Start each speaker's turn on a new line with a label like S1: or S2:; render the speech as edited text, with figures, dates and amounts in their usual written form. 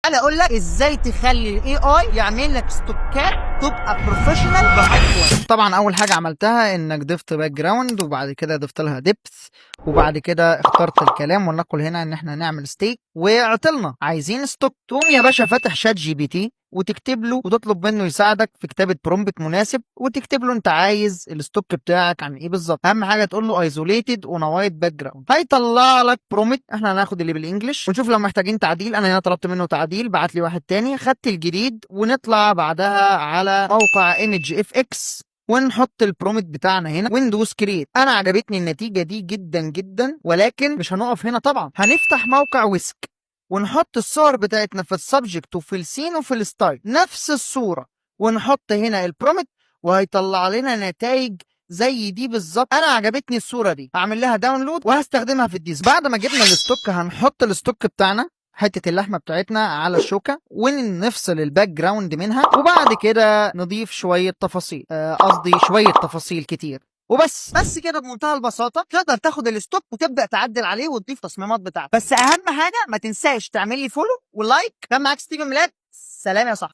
S1: انا اقول لك ازاي تخلي الاي اي يعمل لك ستوكات تبقى بروفيشنال بهاي. طبعا اول حاجه عملتها انك ضفت باك جراوند، وبعد كده ضفت لها ديبث، وبعد كده اخترت الكلام، ولنقل هنا ان احنا نعمل ستيك، وعطلنا عايزين ستوك. تقوم يا باشا فاتح شات جي بي تي وتكتب له وتطلب منه يساعدك في كتابه برومبت مناسب، وتكتب له انت عايز الستوك بتاعك عن ايه بالظبط. اهم حاجه تقول له ايزوليتد اون وايت باك جراوند، هيطلع لك برومبت. احنا هناخد اللي بالانجلش ونشوف لو محتاجين تعديل. انا هنا طلبت منه تعديل، بعت لي واحد تاني، خدت الجديد، ونطلع بعدها على موقع ايمج اف اكس ونحط البرومت بتاعنا هنا وندوس كريت. انا عجبتني النتيجه دي جدا جدا، ولكن مش هنقف هنا طبعا، هنفتح موقع ويسك ونحط الصور بتاعتنا في السبجكت وفي السين وفي الستايل نفس الصوره، ونحط هنا البرومت، وهيطلع لنا نتائج زي دي بالظبط. انا عجبتني الصوره دي، هعمل لها داونلود وهستخدمها في الديزاين. بعد ما جبنا الستوك هنحط الستوك بتاعنا حته اللحمه بتاعتنا على الشوكه ونفصل الباك جراوند منها، وبعد كده نضيف شويه تفاصيل، قصدي شويه تفاصيل كتير، وبس. بس كده بمنتهى البساطه تقدر تاخد الستوك وتبدا تعدل عليه وتضيف تصميمات بتاعتك. بس اهم حاجه ما تنساش تعمل لي فولو ولايك. كان معاك ستيفن ميلاد، سلام يا صاحبي.